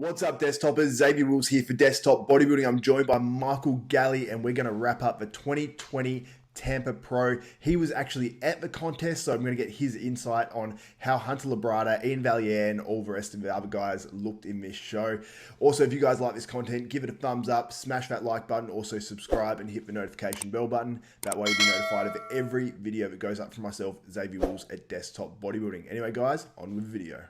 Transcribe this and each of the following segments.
What's up, desktopers? Xavier Wills here for Desktop Bodybuilding. I'm joined by Michael Galley, and we're going to wrap up the 2020 Tampa Pro. He was actually at the contest, so I'm going to get his insight on how Hunter Labrada, Iain Valliere, and all the rest of the other guys looked in this show. Also, if you guys like this content, give it a thumbs up, smash that like button, also subscribe and hit the notification bell button. That way you'll be notified of every video that goes up from myself, Xavier Wills at Desktop Bodybuilding. Anyway, guys, on with the video.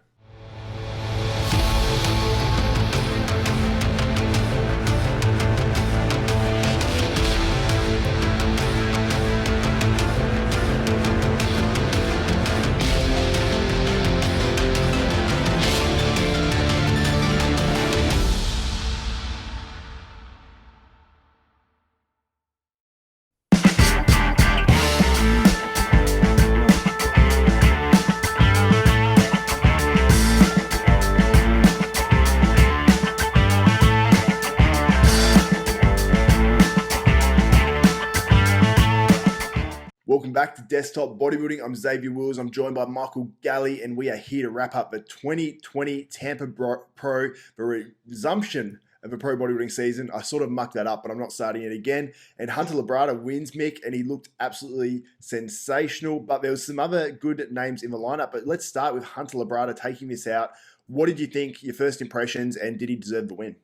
Welcome back to Desktop Bodybuilding. I'm Xavier Wills. I'm joined by Michael Galley, and we are here to wrap up the 2020 Tampa Pro, the resumption of the pro bodybuilding season. I sort of mucked that up, but I'm not starting it again. And Hunter Labrada wins, Mick, and he looked absolutely sensational. But there was some other good names in the lineup. But let's start with Hunter Labrada taking this out. What did you think? Your first impressions, and did he deserve the win?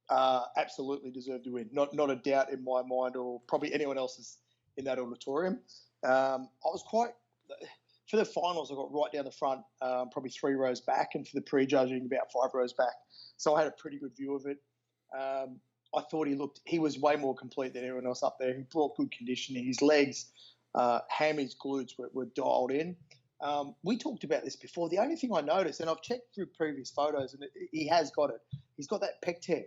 Absolutely deserved to win. Not a doubt in my mind, or probably anyone else's in that auditorium. I was quite, for the finals, I got right down the front, probably 3 rows back, and for the pre-judging, about 5 rows back. So I had a pretty good view of it. I thought he was way more complete than everyone else up there. He brought good conditioning. His legs, hammies, glutes were dialed in. We talked about this before. The only thing I noticed, and I've checked through previous photos, and he has got it. He's got that pec tear,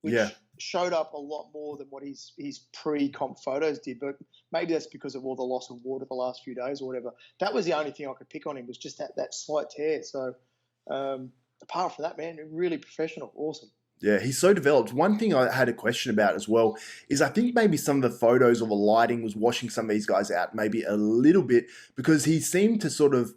which showed up a lot more than what his pre-comp photos did. But maybe that's because of all the loss of water the last few days or whatever. That was the only thing I could pick on him, was just that slight tear. So apart from that, man, really professional, awesome. Yeah, he's so developed. One thing I had a question about as well is I think maybe some of the photos or the lighting was washing some of these guys out maybe a little bit, because he seemed to sort of,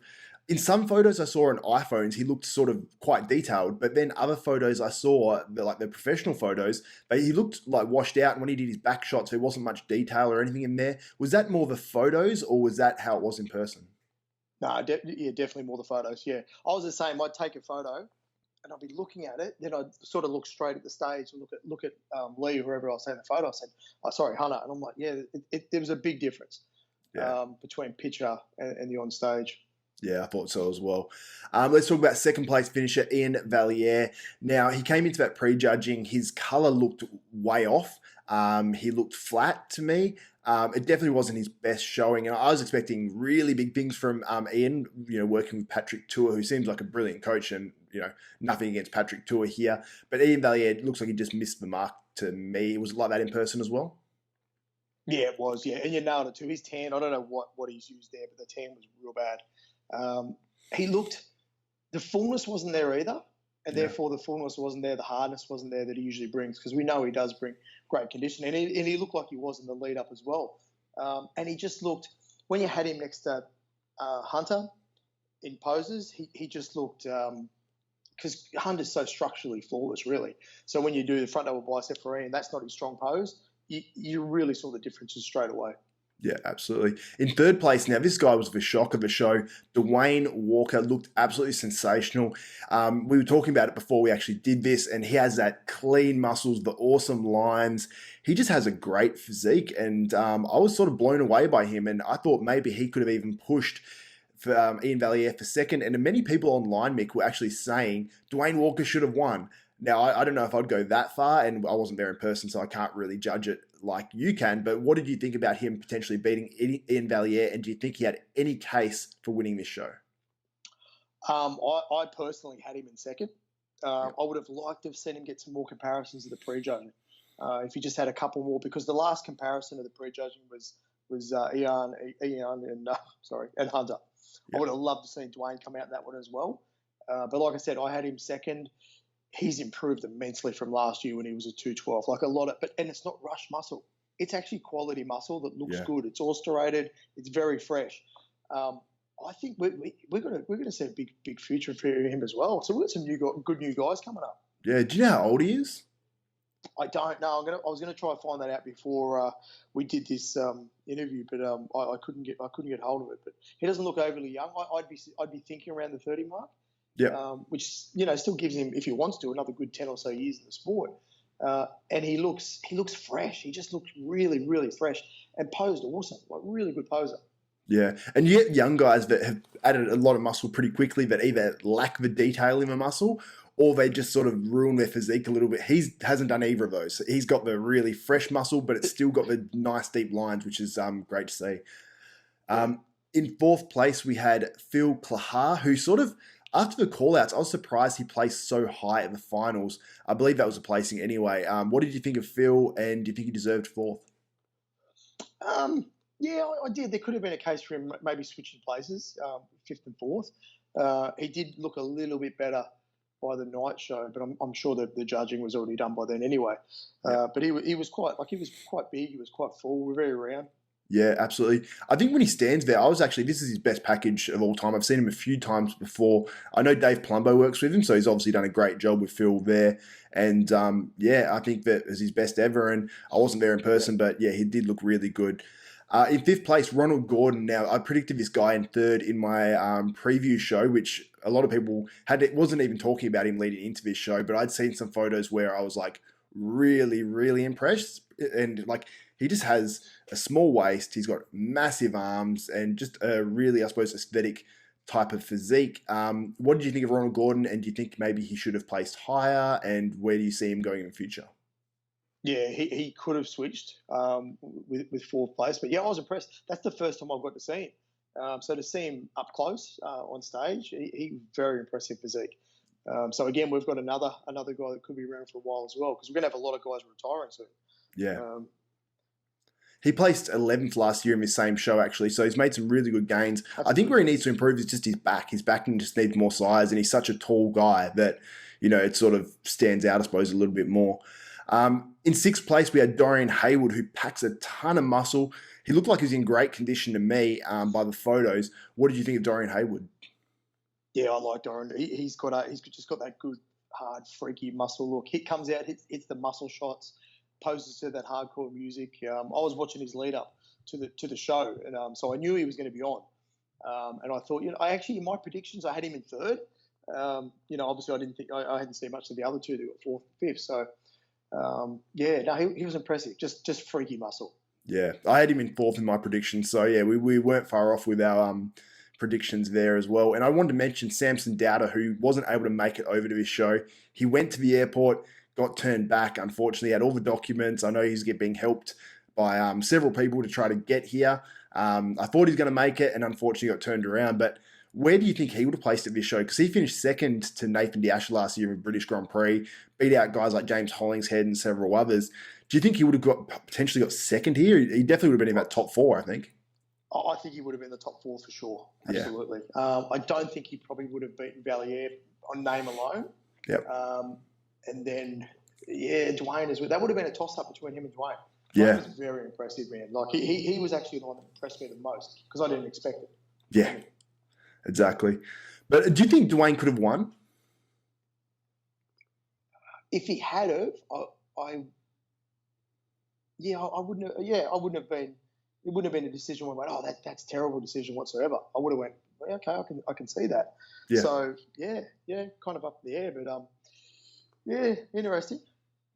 in some photos I saw on iPhones, he looked sort of quite detailed, but then other photos I saw, like the professional photos, he looked like washed out, and when he did his back shots, there wasn't much detail or anything in there. Was that more the photos, or was that how it was in person? No, definitely more the photos, yeah. I was the same. I'd take a photo, and I'd be looking at it, then I'd sort of look straight at the stage and look at Lee, or whoever I was taking the photo. I said, "Oh, sorry, Hunter," and I'm like, "Yeah, there was a big difference between picture and the on stage." Yeah, I thought so as well. Let's talk about second place finisher, Iain Valliere. Now, he came into that pre-judging. His colour looked way off. He looked flat to me. It definitely wasn't his best showing. And I was expecting really big things from Iain, working with Patrick Tour, who seems like a brilliant coach, and, nothing against Patrick Tour here. But Iain Valliere looks like he just missed the mark to me. Was it like that in person as well? Yeah, it was, yeah. And you nailed it too. His tan, I don't know what he's used there, but the tan was real bad. The fullness wasn't there either, and therefore the fullness wasn't there, the hardness wasn't there that he usually brings, because we know he does bring great condition, and he looked like he was in the lead up as well. And he just looked, when you had him next to Hunter in poses, he just looked, because Hunter's so structurally flawless, really. So when you do the front double bicep for Iain, that's not his strong pose. You really saw the differences straight away. Yeah, absolutely. In third place now, this guy was the shock of the show. Dwayne Walker looked absolutely sensational. We were talking about it before we actually did this, and he has that clean muscles, the awesome lines. He just has a great physique, and I was sort of blown away by him, and I thought maybe he could have even pushed for Iain Valliere for second. And many people online, Mick, were actually saying Dwayne Walker should have won. Now, I don't know if I'd go that far, and I wasn't there in person, so I can't really judge it like you can. But what did you think about him potentially beating Iain Valliere, and do you think he had any case for winning this show? I personally had him in second. I would have liked to have seen him get some more comparisons of the pre-judging. If he just had a couple more, because the last comparison of the pre-judging was Iain and Hunter. I would have loved to see Dwayne come out in that one as well. But like I said, I had him second. He's improved immensely from last year when he was a 212. And it's not rush muscle. It's actually quality muscle that looks good. It's all striated. It's very fresh. I think we're gonna see a big future for him as well. So we've got some good new guys coming up. Yeah. Do you know how old he is? I don't know. I was gonna try and find that out before we did this interview, but I couldn't get hold of it. But he doesn't look overly young. I'd be thinking around the 30 mark. Yeah. Which still gives him, if he wants to, another good 10 or so years in the sport. And he looks fresh. He just looks really, really fresh and posed awesome, like really good poser. Yeah, and you get young guys that have added a lot of muscle pretty quickly that either lack the detail in the muscle or they just sort of ruin their physique a little bit. He hasn't done either of those. He's got the really fresh muscle, but it's still got the nice deep lines, which is great to see. In fourth place, we had Phil Plaha, who sort of, after the call-outs, I was surprised he placed so high in the finals. I believe that was a placing anyway. What did you think of Phil, and do you think he deserved fourth? Yeah, I did. There could have been a case for him maybe switching places, fifth and fourth. He did look a little bit better by the night show, but I'm sure that the judging was already done by then anyway. But he was quite big. He was quite full, very round. Yeah, absolutely. I think when he stands there, this is his best package of all time. I've seen him a few times before. I know Dave Palumbo works with him, so he's obviously done a great job with Phil there. And I think that is his best ever. And I wasn't there in person, but yeah, he did look really good. In fifth place, Ronald Gordon. Now, I predicted this guy in third in my preview show, which a lot of people wasn't even talking about him leading into this show, but I'd seen some photos where I was like really, really impressed. And like, he just has a small waist. He's got massive arms and just a really, I suppose, aesthetic type of physique. What did you think of Ronald Gordon? And do you think maybe he should have placed higher? And where do you see him going in the future? Yeah, he could have switched with fourth place. But yeah, I was impressed. That's the first time I've got to see him. So to see him up close on stage, he very impressive physique. So again, we've got another guy that could be around for a while as well, because we're going to have a lot of guys retiring soon. Yeah. He placed 11th last year in this same show, actually, so he's made some really good gains. Absolutely. I think where he needs to improve is just his back. His backing just needs more size, and he's such a tall guy that, it sort of stands out, I suppose, a little bit more. In sixth place, we had Dorian Haywood, who packs a ton of muscle. He looked like he was in great condition to me by the photos. What did you think of Dorian Haywood? Yeah, I like Dorian. He's just got that good, hard, freaky muscle look. He comes out, hits the muscle shots, poses to that hardcore music. I was watching his lead up to the show, and so I knew he was going to be on. And I thought, in my predictions, I had him in third. Obviously, I hadn't seen much of the other two. They got fourth and fifth. So, he was impressive. Just freaky muscle. Yeah, I had him in fourth in my predictions. So yeah, we weren't far off with our predictions there as well. And I wanted to mention Samson Dowder, who wasn't able to make it over to this show. He went to the airport, got turned back. Unfortunately, he had all the documents. I know he's being helped by several people to try to get here. I thought he was going to make it, and unfortunately got turned around. But where do you think he would have placed at this show? Because he finished second to Nathan D'Asher last year in the British Grand Prix, beat out guys like James Hollingshead and several others. Do you think he would have potentially got second here? He definitely would have been in about top four, I think. I think he would have been in the top four for sure. Absolutely. Yeah. I don't think he probably would have beaten Valliere on name alone. Yep. And then, Dwayne as well. That would have been a toss-up between him and Dwayne. Yeah. He was very impressive, man. Like, he was actually the one that impressed me the most because I didn't expect it. Yeah, exactly. But do you think Dwayne could have won? If he had have, I wouldn't have. Yeah, I wouldn't have been. It wouldn't have been a decision where I went, that's a terrible decision whatsoever. I would have went, okay, I can see that. Yeah. So kind of up in the air, but interesting.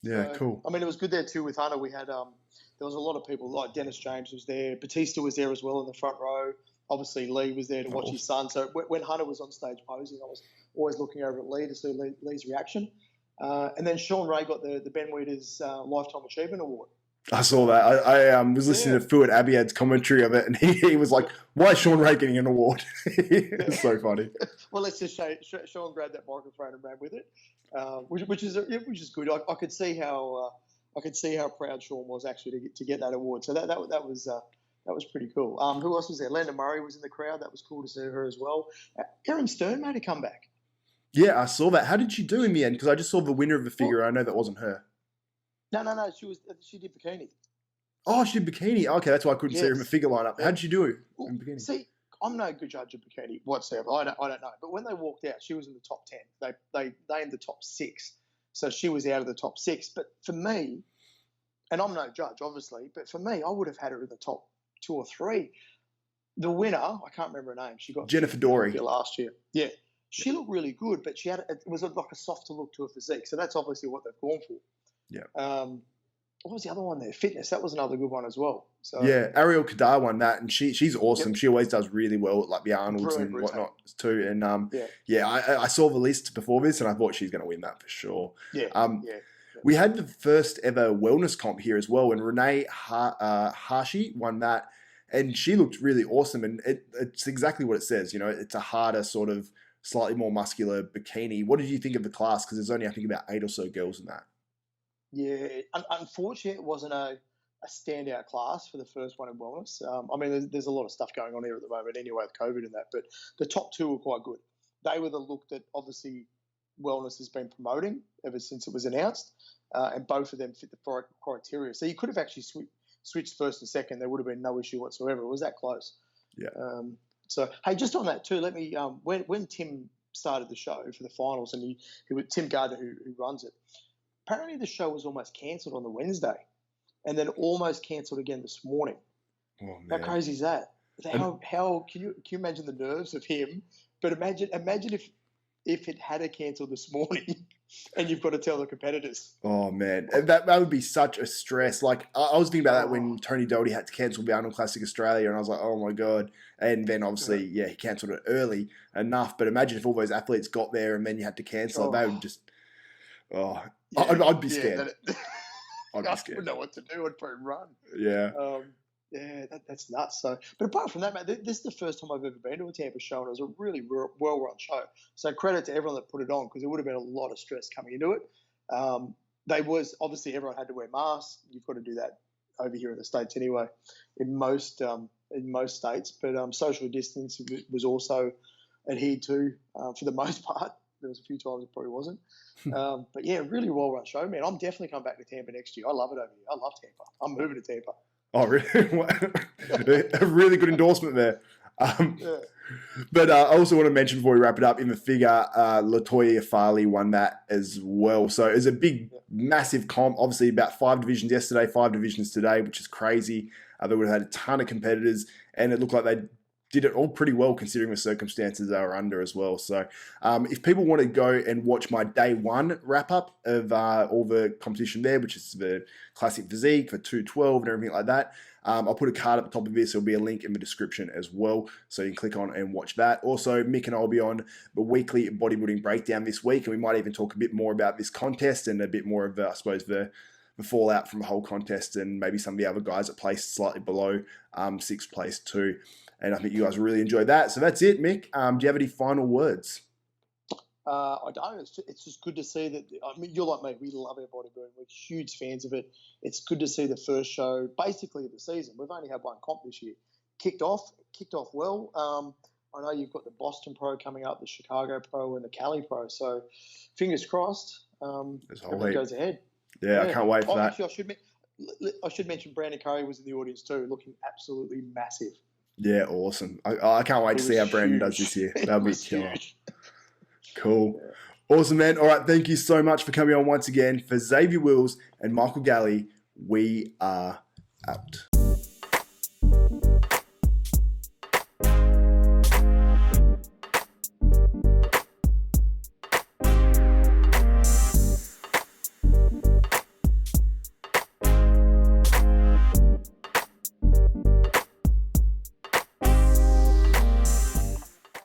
Yeah, cool. I mean, it was good there too with Hunter. We had there was a lot of people like Dennis James was there, Batista was there as well in the front row. Obviously, Lee was there to watch his son. So when Hunter was on stage posing, I was always looking over at Lee to see Lee's reaction. And then Sean Ray got the Ben Weeders Lifetime Achievement Award. I saw that. I was listening to Fuad Abiad's commentary of it, and he was like, "Why is Sean Ray getting an award?" It's so funny. Well, let's just say Sean grabbed that microphone and ran with it, which is good. I could see how proud Sean was actually to get that award. So that was pretty cool. Who else was there? Linda Murray was in the crowd. That was cool to see her as well. Erin Stern made a comeback. Yeah, I saw that. How did she do in the end? Because I just saw the winner of the figure. I know that wasn't her. No. She did bikini. Oh, she did bikini. Okay, that's why I couldn't see her in the figure lineup. How did she do in bikini? See, I'm no good judge of bikini whatsoever. I don't know. But when they walked out, she was in the top 10. They named the top 6. So she was out of the top 6. But for me, and I'm no judge, obviously, but for me, I would have had her in the top 2 or 3. The winner, I can't remember her name. She got Jennifer Dory last year. Yeah. She looked really good, but it was like a softer look to her physique. So that's obviously what they've gone for. Yeah. What was the other one there? Fitness. That was another good one as well. So yeah, Ariel Kadar won that, and she's awesome. She always does really well at like the Arnolds Brilliant and routine. whatnot too. And I saw the list before this, and I thought she's going to win that for sure. We had the first ever wellness comp here as well, and Renee Hashi won that, and she looked really awesome. And it's exactly what it says. You know, it's a harder sort of, slightly more muscular bikini. What did you think of the class? Because there's only, I think, about 8 or so girls in that. Yeah, unfortunately, it wasn't a standout class for the first one in wellness. I mean, there's a lot of stuff going on here at the moment anyway with COVID and that, but the top 2 were quite good. They were the look that obviously wellness has been promoting ever since it was announced, and both of them fit the criteria. So you could have actually switched first and second. There would have been no issue whatsoever. It was that close. Yeah. So, hey, just on that too, let me, when Tim started the show for the finals, and he was Tim Gardner who runs it, apparently the show was almost cancelled on the Wednesday and then almost cancelled again this morning. Oh, man. How crazy is that? How can you imagine the nerves of him? But imagine if it had cancelled this morning and you've got to tell the competitors. Oh, man. That would be such a stress. Like, I was thinking about that when Tony Doherty had to cancel the Arnold Classic Australia, and I was like, oh, my God. And then, obviously, he cancelled it early enough. But imagine if all those athletes got there and then you had to cancel it. They would just... Oh, yeah, I'd be scared. I'd be scared. I wouldn't know what to do. I'd probably run. Yeah. That's nuts. So, but apart from that, man, this is the first time I've ever been to a Tampa show, and it was a really well-run show. So credit to everyone that put it on, because it would have been a lot of stress coming into it. Obviously everyone had to wear masks. You've got to do that over here in the States anyway, in most states. But social distance was also adhered to for the most part. There was a few times it probably wasn't. But yeah, really well-run show, man. I'm definitely coming back to Tampa next year. I love it over here. I love Tampa. I'm moving to Tampa. Oh, really? A really good endorsement there. But I also want to mention before we wrap it up, in the figure, Latoya Farley won that as well. So it was a big, massive comp. Obviously, about 5 divisions yesterday, 5 divisions today, which is crazy. They would have had a ton of competitors, and it looked like they did it all pretty well considering the circumstances they were under as well. So if people want to go and watch my day 1 wrap-up of all the competition there, which is the classic physique for 212 and everything like that, I'll put a card at the top of this. There'll be a link in the description as well, so you can click on and watch that. Also, Mick and I will be on the weekly bodybuilding breakdown this week, and we might even talk a bit more about this contest and a bit more of, I suppose, the fallout from the whole contest, and maybe some of the other guys that placed slightly below 6th place too. And I think you guys will really enjoy that. So that's it, Mick. Do you have any final words? I don't. It's just good to see that. I mean, you're like me. We love our bodybuilding. We're huge fans of it. It's good to see the first show, basically, of the season. We've only had one comp this year. Kicked off well. I know you've got the Boston Pro coming up, the Chicago Pro, and the Cali Pro. So fingers crossed. Everything goes ahead. Yeah, I can't wait for that. Actually, I should mention Brandon Curry was in the audience too, looking absolutely massive. Yeah, awesome. I can't wait to see how Brandon does this year. That'll be killer. Cool. Yeah. Awesome, man. All right, thank you so much for coming on once again. For Xavier Wills and Michael Galley, we are out.